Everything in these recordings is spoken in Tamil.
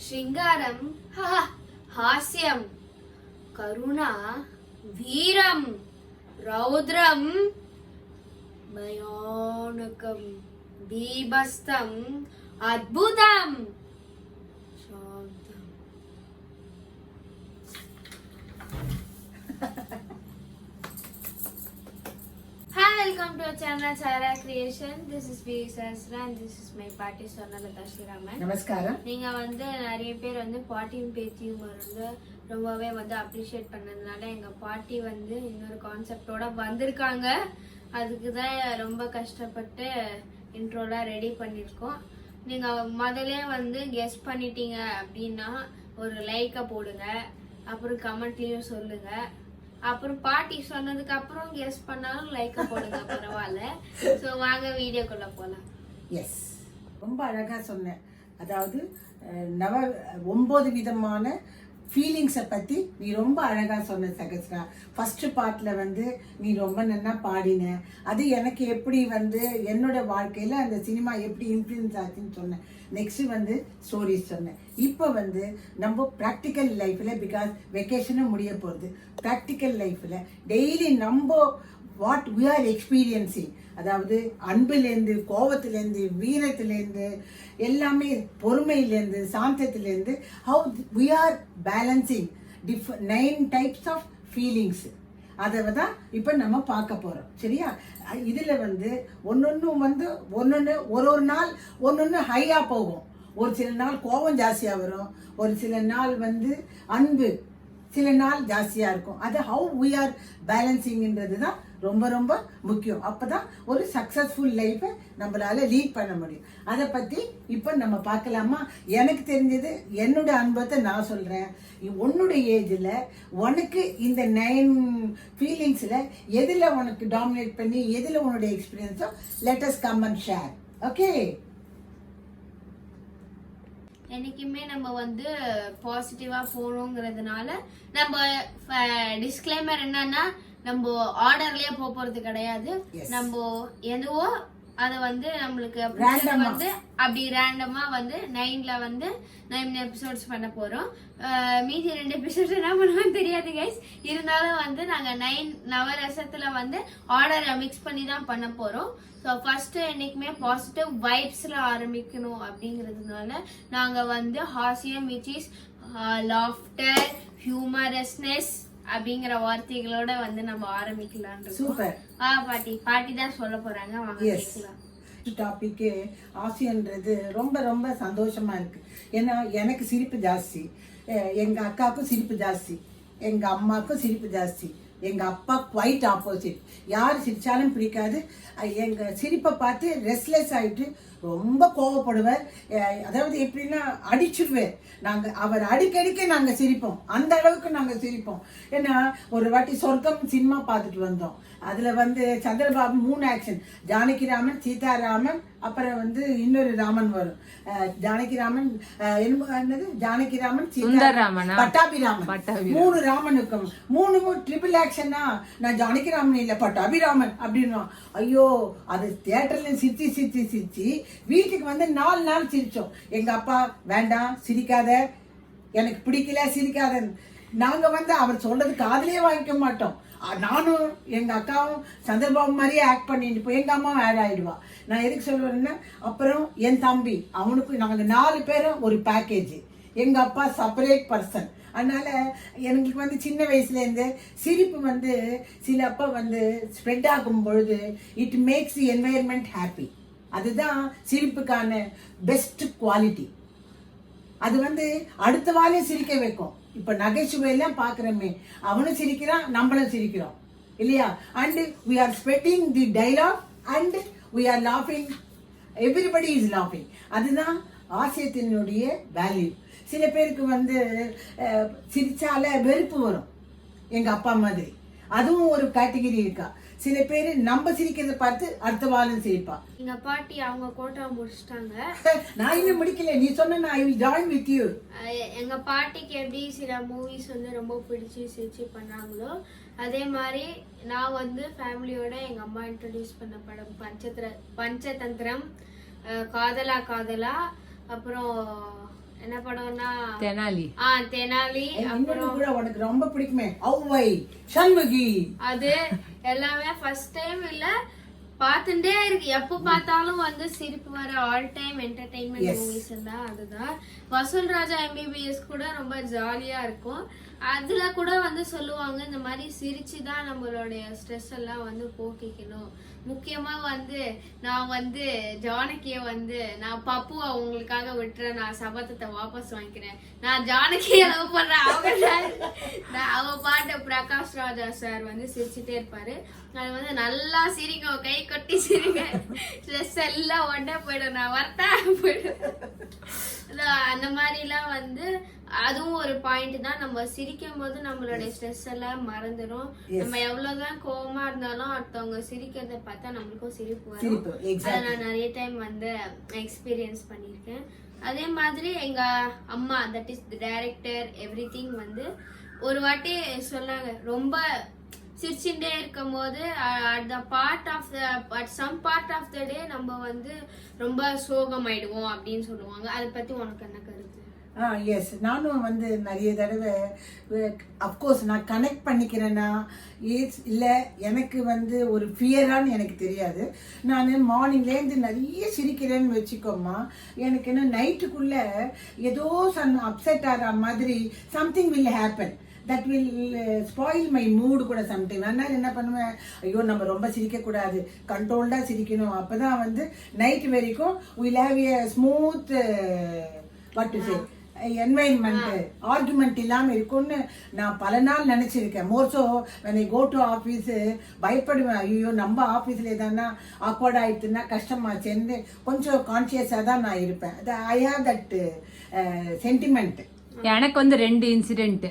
శృంగారం హాస్యం కరుణ వీరం రౌద్రం భయానకం బీభత్సం అద్భుతం శాంతం. Hi, welcome to our channel Chara Creation. This is V. Sasra and this is my party Swarnalata Shiraman. நமஸ்காரம். நீங்க வந்து நிறைய பேர் வந்து பாட்டியும் பேத்தியும் வந்து ரொம்பவே வந்து அப்ரிஷியேட் பண்ணதுனால எங்க பாட்டி வந்து இன்னொரு கான்செப்டோட வந்திருக்காங்க. அதுக்கு தான் ரொம்ப கஷ்டப்பட்டு இன்ட்ரோலாம் ரெடி பண்ணியிருக்கோம். நீங்க முதல்ல வந்து கெஸ் பண்ணிட்டீங்க அப்படின்னா ஒரு லைக்கை போடுங்க, அப்புறம் கமெண்ட்லயும் சொல்லுங்க. அப்புறம் பாட்டி சொன்னதுக்கு அப்புறம் கெஸ் பண்ணாலும் லைக்க போடுங்க, பரவாயில்ல. ஸோ வாங்க வீடியோக்குள்ள போலாம். எஸ், ரொம்ப அழகா சொன்னேன். அதாவது 9 விதமான ஃபீலிங்ஸை பற்றி நீ ரொம்ப அழகாக சொன்ன சகஸ்ரா. ஃபர்ஸ்ட் பார்ட்டில் வந்து நீ ரொம்ப நல்லா பாடின. அது எனக்கு எப்படி வந்து என்னோட வாழ்க்கையில் அந்த சினிமா எப்படி இன்ஃப்ளூயன்ஸ் ஆச்சுன்னு சொன்னேன். நெக்ஸ்ட் வந்து ஸ்டோரிஸ் சொன்னேன். இப்போ வந்து நம்ம ப்ராக்டிக்கல் லைஃப்பில், பிகாஸ் வெக்கேஷனும் முடிய போகிறது, ப்ராக்டிக்கல் லைஃப்பில் டெய்லி நம்ம வாட் வி ஆர் எக்ஸ்பீரியன்சிங், அதாவது அன்புலேருந்து, கோபத்துலேருந்து, வீரத்துலேருந்து, எல்லாமே பொறுமையிலேருந்து, சாந்தத்துலேருந்து, how we are balancing 9 types of feelings. அதை தான் இப்போ நம்ம பார்க்க போகிறோம். சரியா? இதில் வந்து ஒன்று ஒரு நாள் ஒன்று ஹையாக போகும். ஒரு சில நாள் கோபம் ஜாஸ்தியாக வரும், ஒரு சில நாள் வந்து அன்பு சில நாள் ஜாஸ்தியாக இருக்கும். அது ஹவு வி ஆர் பேலன்சிங்ன்றது தான் ரொம்ப ரொம்ப முக்கியம். அப்போ தான் ஒரு சக்ஸஸ்ஃபுல் லைஃப்பை நம்மளால லீட் பண்ண முடியும். அதை பற்றி இப்போ நம்ம பார்க்கலாமா? எனக்கு தெரிஞ்சது என்னோட அனுபவத்தை நான் சொல்கிறேன். உன்னோட ஏஜில் உனக்கு இந்த 9 ஃபீலிங்ஸில் எதில் உனக்கு டாமினேட் பண்ணி எதில் உன்னோட எக்ஸ்பீரியன்ஸோ let us come and share. Okay? என்னைக்குமே நம்ம வந்து பாசிட்டிவா போகணுங்கிறதுனால நம்ம டிஸ்க்ளைமர் என்னன்னா, நம்ம ஆர்டர்லயே போறது கிடையாது. நம்ம எதுவோ அதை வந்து நம்மளுக்கு வந்து அப்படி ரேண்டமா வந்து 9 எபிசோட்ஸ் பண்ண போறோம். மீதி 2 எபிசோட்ஸ் என்ன பண்ணுவோம் தெரியாது கைஸ். இருந்தாலும் வந்து நாங்க 9 நவரசத்துல வந்து ஆர்டரை மிக்ஸ் பண்ணி தான் பண்ண போறோம். ஸோ ஃபர்ஸ்ட் என்னைக்குமே பாசிட்டிவ் வைப்ஸ்ல ஆரம்பிக்கணும் அப்படிங்கிறதுனால நாங்க வந்து ஹாஸ்யம், விச் இஸ் லாஃப்டர், ஹியூமரஸ்னஸ் அப்படிங்கிற வார்த்தைகளோட வந்து நம்ம ஆரம்பிக்கலாம். சூப்பர். பாட்டி தான் சொல்ல போறாங்க, வாங்க கேட்கலாம். டாபிக்கு ஆசைன்றது ரொம்ப ரொம்ப சந்தோஷமா இருக்கு. ஏன்னா எனக்கு சிரிப்பு ஜாஸ்தி, எங்க அக்காவுக்கும் சிரிப்பு ஜாஸ்தி, எங்க அம்மாவுக்கும் சிரிப்பு ஜாஸ்தி, எங்க அப்பா குவைட் ஆப்போசிட். யார் சிரிச்சாலும் பிடிக்காது. எங்க சிரிப்பை பார்த்து ரெஸ்ட்லெஸ் ஆயிட்டு ரொம்ப கோவப்படுவார். அதாவது எப்படின்னா அடிச்சுடுவேன். அவர் அடிக்கடிக்க நாங்க சிரிப்போம், அந்த அளவுக்கு நாங்க சிரிப்போம். ஏன்னா ஒரு வாட்டி சொர்க்கம் சினிமா பார்த்துட்டு வந்தோம். அதுல வந்து சந்திரபாபு 3 ஆக்ஷன், ஜானகிராமன், சீதாராமன், அப்புறம் வந்து இன்னொரு ராமன் வரும். ஜானகிராமன் என்னது, ஜானகிராமன், சீதாராமன், பட்டாபிராமன், 3 ராமன் இருக்கும். 3 ட்ரிபிள் ஆக்ஷனா. நான் ஜானகிராமன் இல்ல பட்டாபிராமன் அப்படின்னு. ஐயோ, அது தியேட்டர்ல சிரிச்சு சிரிச்சு சிரிச்சு வீட்டுக்கு வந்து 4 நாள் சிரிச்சோம். எங்க அப்பா வேண்டாம் சிரிக்காத, எனக்கு பிடிக்கல சிரிக்காதன்னு. நாங்க வந்து அவர் சொல்றது காதலே வாங்கிக்க மாட்டோம். நானும் எங்க அக்காவும் சந்திரபாபு மாதிரியே ஆக்ட் பண்ணிட்டு போய் எங்க அம்மாவும் ஆட் ஆயிடுவா. நான் எதுக்கு சொல்லுவேன்னா, அப்புறம் என் தம்பி அவனுக்கு நாங்க 4 பேரும் ஒரு பேக்கேஜ். எங்க அப்பா செப்பரேட் பர்சன். அதனால எனக்கு வந்து சின்ன வயசுல இருந்து சிரிப்பு வந்து சில அப்ப வந்து ஸ்ப்ரெட் ஆகும் பொழுது it makes the environment happy. அதுதான் சிரிப்புக்கான பெஸ்ட் குவாலிட்டி. அது வந்து அடுத்த வாழையும் சிரிக்க வைக்கும். இப்ப நகைச்சுவையெல்லாம் பாக்குறோமே, அவனும் சிரிக்கிறான், நம்மளும் சிரிக்கிறோம் இல்லையா? And we are spreading the dialogue and we are laughing, everybody is laughing. அதுதான் ஆசியத்தினுடைய வேல்யூ. சில பேருக்கு வந்து சிரிச்சால வெறுப்பு வரும், எங்க அப்பா மாதிரி. அதுவும் ஒரு கேட்டகரி இருக்கா. சில பேர் நம்ம சிரிக்கிறத பார்த்து அடுத்த வாரம் சிரிப்பா. எங்க பாட்டி அவங்க கோட்டா முடிச்சிட்டாங்க. நான் இன்னும் முடிக்கல, நீ சொன்ன I will join with you. எங்க பாட்டிக்கு எப்படி சில மூவிஸ் வந்து ரொம்ப பிடிச்சி சிரிச்சு பண்ணாங்களோ, அதே மாதிரி நான் வந்து ஃபேமிலியோட எங்க அம்மா இன்ட்ரடியூஸ் பண்ண படம் பஞ்சதந்திரம், காதலா காதலா, அப்புறம் என்ன படம்னா தெனாலி. தெனாலி. இன்னொன்னு கூட உனக்கு ரொம்ப பிடிக்குமே, ஔவை சண்முகி. அது எல்லாமே ஃபர்ஸ்ட் டைம் இல்ல, பாத்துட்டே இருக்கு, எப்ப பார்த்தாலும் வந்து சிரிப்பு வர ஆல் டைம் என்டர்டைன்மெண்ட் மூவிஸ் எல்லாம் அதுதான். வசூல் ராஜா MBBS கூட ரொம்ப ஜாலியா இருக்கும். அதுல கூட வந்து சொல்லுவாங்க இந்த மாதிரி சிரிச்சுதான் நம்மளுடைய ஸ்ட்ரெஸ் எல்லாம் வந்து போக்கிக்கணும். முக்கியமா வந்து நான் வந்து ஜானகிய வந்து நான் பப்புவா உங்களுக்காக விட்டுறேன், நான் சபதத்தை வாபஸ் வாங்கிக்கிறேன், நான் ஜானகிய லவ் பண்றேன், அவ பாட்டு பிரகாஷ் ராஜா சார் வந்து சிரிச்சுட்டே இருப்பாரு. அது வந்து நல்லா சிரிக்கும், கை கொட்டி சிரிங்க, ஸ்ட்ரெஸ் எல்லாம் உடனே போயிடும், நான் வரட்டா போயிடும். அந்த மாதிரி எல்லாம் வந்து அதுவும் ஒரு பாயிண்ட் தான். நம்ம சிரிக்கும் போது நம்மளுடைய ஸ்ட்ரெஸ் எல்லாம் மறந்துடும். நம்ம எவ்வளவுதான் கோவமா இருந்தாலும் அடுத்தவங்க சிரிக்கிறத பார்த்தா நம்மளுக்கும் சிரிப்பு வரும். அதை நான் நிறைய டைம் வந்து எக்ஸ்பீரியன்ஸ் பண்ணிருக்கேன். அதே மாதிரி எங்க அம்மா, தட் இஸ் டைரக்டர் எவ்ரிதிங் வந்து ஒரு வாட்டி சொன்னாங்க, ரொம்ப சிரிச்சுட்டே இருக்கும் போது at some part of the day நம்ம வந்து ரொம்ப சோகமாயிடுவோம் அப்படின்னு சொல்லுவாங்க. அதை பத்தி உனக்கு என்ன கருத்து? எஸ், நானும் வந்து நிறைய தடவை அஃப்கோர்ஸ் நான் கனெக்ட் பண்ணிக்கிறேன்னா இல்லை எனக்கு வந்து ஒரு ஃபியரான்னு எனக்கு தெரியாது. நான் மார்னிங்லேருந்து நிறைய சிரிக்கிறேன்னு வச்சுக்கோமா, எனக்கு என்ன நைட்டுக்குள்ளே ஏதோ அப்செட் ஆகிற மாதிரி something will happen. That will spoil my mood கூட சம்டைம். அதனால என்ன பண்ணுவேன், ஐயோ நம்ம ரொம்ப சிரிக்கக்கூடாது, கண்ட்ரோல்டாக சிரிக்கணும், அப்போ தான் வந்து நைட் வரைக்கும் will have A smooth what to say environment, argument இல்லாமல் இருக்கும்னு நான் பல நாள் நினச்சிருக்கேன். மோர்ஸோ when I go to office பயப்படுவேன், ஐயோ நம்ம ஆஃபீஸில் எதானா ஆக்வர்ட் ஆயிடுச்சுன்னா கஷ்டமாச்சேன்னு கொஞ்சம் கான்சியஸாக தான் நான் இருப்பேன். I have that sentiment. எனக்கு வந்து 2 இன்சிடென்ட்.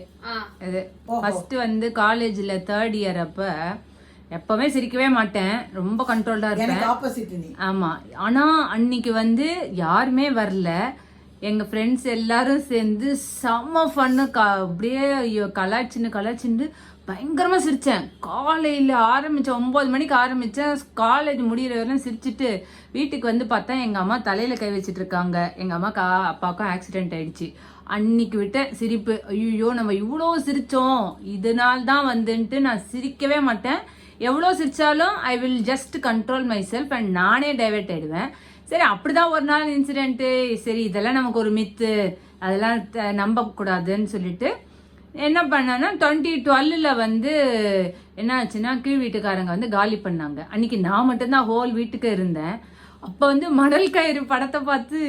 ஃபர்ஸ்ட் வந்து காலேஜ்ல 3rd இயர் அப்ப எப்பவுமே சிரிக்கவே மாட்டேன், ரொம்ப கண்ட்ரோல்டா இருப்பேன். ஆமா, ஆனா அன்னைக்கு வந்து யாருமே வரல, எங்க ஃப்ரெண்ட்ஸ் எல்லாரும் சேர்ந்து செம்ம ஃபன்னு, அப்படியே கலாச்சின்னு பயங்கரமா சிரிச்சேன். காலையில ஆரம்பிச்சேன், 9 மணிக்கு ஆரம்பிச்சேன், காலேஜ் முடிகிற வரையும் சிரிச்சுட்டு வீட்டுக்கு வந்து பார்த்தா எங்க அம்மா தலையில கை வச்சிட்டு இருக்காங்க. எங்க அப்பாவுக்கும் ஆக்சிடென்ட் ஆயிடுச்சு. அன்னைக்கு விட்ட சிரிப்பு, ஐயோ நம்ம இவ்வளோ சிரிச்சோம், இதனால தான் வந்துன்ட்டு நான் சிரிக்கவே மாட்டேன். எவ்வளோ சிரிச்சாலும் I will just control myself and நானே டைவர்ட் ஆயிடுவேன். சரி, அப்படிதான் ஒரு நாள் இன்சிடென்ட்டு, சரி இதெல்லாம் நமக்கு ஒரு மித்து, அதெல்லாம் நம்ப கூடாதுன்னு சொல்லிட்டு என்ன பண்ணேன்னா 2012 வந்து என்ன ஆச்சுன்னா கீழ் வீட்டுக்காரங்க வந்து காலி பண்ணாங்க. அன்னைக்கு நான் மட்டும்தான் ஹோல் வீட்டுக்கு இருந்தேன். அப்போ வந்து மணல் கயிறு படத்தை பார்த்து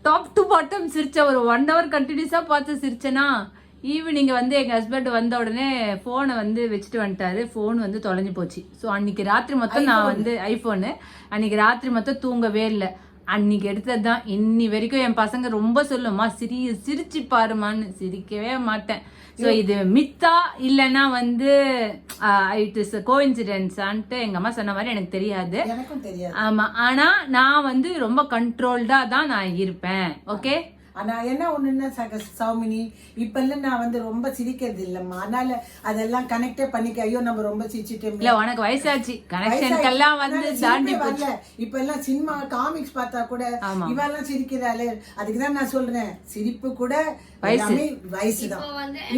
டாப் டு பாட்டம் சிரிச்ச, ஒரு 1 hour கண்டினியூஸா பார்த்து சிரிச்சேனா. ஈவினிங் வந்து எங்க ஹஸ்பண்ட் வந்த உடனே போனை வந்து வச்சுட்டு வந்துட்டாரு, போன் வந்து தொலைஞ்சு போச்சு. ஸோ அன்னைக்கு ராத்திரி மொத்தம் நான் வந்து ஐபோனு அன்னைக்கு ராத்திரி மொத்தம் தூங்கவே இல்லை. அன்னைக்கு எடுத்தது தான் இன்னி வரைக்கும் என் பசங்க ரொம்ப சொல்லுமா சிரிச்சு பாருமான்னு, சிரிக்கவே மாட்டேன். ஸோ இது மித்தா இல்லைன்னா வந்து இட் இஸ் கோஇன்சிடென்ஸான்ட்டு எங்க அம்மா சொன்ன மாதிரி எனக்கு தெரியாது. ஆமா, ஆனா நான் வந்து ரொம்ப கண்ட்ரோல்டா தான் நான் இருப்பேன். ஓகே, ஆனா என்ன ஒண்ணுன்னா சௌமினி, இப்ப எல்லாம் நான் வந்து ரொம்ப சிரிக்கிறது இல்லம்மா, அதனால அதெல்லாம் கனெக்டே பண்ணிக்க. ஐயோ நம்ம ரொம்ப சிரிச்சிட்டோம், இல்ல உனக்கு வயசாச்சு, கனெக்ஷன்க்கெல்லாம் வந்து தாண்டி போச்சு. இப்ப எல்லாம் சினிமா காமிக்ஸ் பார்த்தா கூட இவெல்லாம் சிரிக்கிறாளே, அதுக்குதான் நான் சொல்றேன் சிரிப்பு கூட வயசுதான்.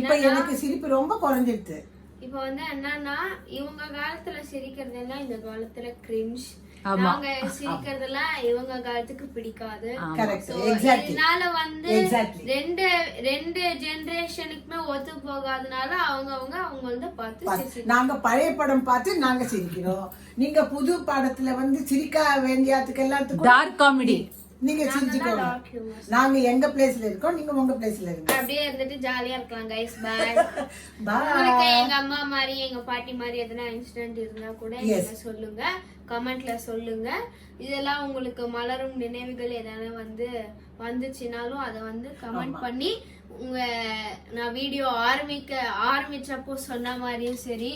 இப்ப எனக்கு சிரிப்பு ரொம்ப குறைஞ்சிருச்சு. இப்ப வந்து என்னன்னா இவங்க காலத்துல சிரிக்கிறது எல்லாம் இந்த காலத்துல கிரிஞ்ச், நாங்க சிரிக்கிறதெல்லாம் இவங்க காலத்துக்கு பிடிக்காது. இதனால வந்து ரெண்டு ஜெனரேஷனுக்குமே ஒத்து போகாதனால அவங்க வந்து பார்த்து நாங்க பழைய படம் பார்த்து நாங்க சிரிக்கிறோம். நீங்க புது படத்துல வந்து சிரிக்க வேண்டியதுக்கு எல்லாத்துக்கும் டார்க் காமெடி நீங்க சிரிச்சுக்கோங்க. நாங்க எங்க பிளேஸ்ல இருக்கோம், நீங்க உங்க பிளேஸ்ல இருங்க, அப்படியே இருந்துட்டு ஜாலியா இருக்கலாம் கைஸ். பாய். எங்க அம்மா மாதிரி எங்க பாட்டி மாதிரி எதனா இன்சிடென்ட் இருந்தா கூட நீங்க சொல்லுங்க, கமெண்ட்ல சொல்லுங்க. இதெல்லாம் உங்களுக்கு மலரும் நினைவுகள் எதனா வந்து வந்துச்சுனாலும் அதை வந்து கமெண்ட் பண்ணி நான் வீடியோ ஆரம்பிச்சப்போ சொன்ன மாதிரியும் சரி,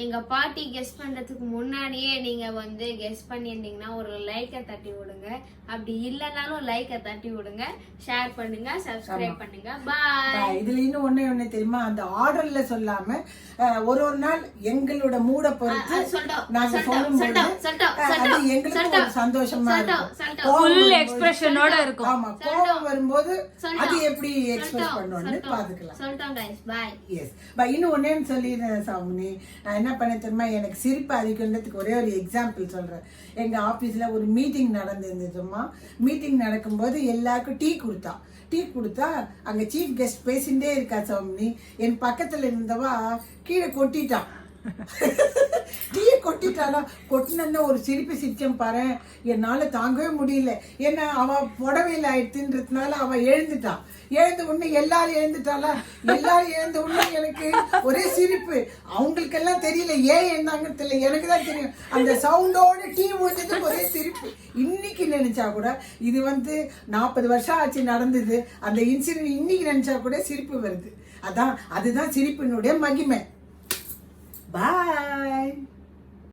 எங்க பாட்டி கெஸ் பண்றதுக்கு முன்னாடியே நீங்க வந்து கெஸ் பண்ணியிருந்தீங்கன்னா ஒரு லைக்கை தட்டி விடுங்க. அப்படி இல்லைனாலும் லைக்கை தட்டி விடுங்க, ஷேர் பண்ணுங்க, சப்ஸ்கிரைப் பண்ணுங்க. பாய். இதுல இன்னும் ஒண்ணு தெரியுமா, அந்த ஆர்டர்ல சொல்லாம ஒரு நாள் எங்களோட மூட பொறுத்து நாங்க சொல்லும்போது அது எங்களுக்கு ஒரு சந்தோஷமா இருக்கும். ஆமா, கோபம் வரும்போது அது எப்படி எக்ஸ்பிரஸ் பண்ணுவோம்னு பாத்துக்கலாம். சொல்லிட்டோம் guys. bye. எஸ் இன்னும் ஒன்னே சொல்லிடுறேன் சாமினி. நான் என்ன பண்ண தெரியுமா, எனக்கு சிரிப்பு அதிகன்றதுக்கு ஒரே ஒரு எக்ஸாம்பிள் சொல்றேன். எங்க ஆபீஸ்ல ஒரு மீட்டிங் நடந்திருந்ததுமா. மீட்டிங் நடக்கும்போது எல்லாருக்கும் டீ கொடுத்தா அங்க சீஃப் கெஸ்ட் பேசிட்டே இருக்கா சாமினி. என் பக்கத்துல இருந்தவா கீழே கொட்டிட்டான். டீயை கொட்டிட்டாளா, கொட்டின ஒரு சிரிப்பு சிரிச்சம் பாரு, என்னால தாங்கவே முடியல. ஏன்னா அவ புடவையில் ஆயிடுச்சுன்றதுனால அவ எழுந்துட்டான். எழுந்த உடனே எல்லாரும் எழுந்துட்டாளா, எல்லாரும் எழுந்த உடனே எனக்கு ஒரே சிரிப்பு. அவங்களுக்கெல்லாம் தெரியல ஏன் எழுந்தாங்கன்னு தெரியல, எனக்கு தான் தெரியும். அந்த சவுண்டோட டீ ஊற்றிட்டு ஒரே சிரிப்பு. இன்னைக்கு நினைச்சா கூட, இது 40 வருஷம் ஆச்சு நடந்தது அந்த இன்சிடென்ட், இன்னைக்கு நினைச்சா கூட சிரிப்பு வருது. அதுதான் சிரிப்பினுடைய மகிமை. Bye.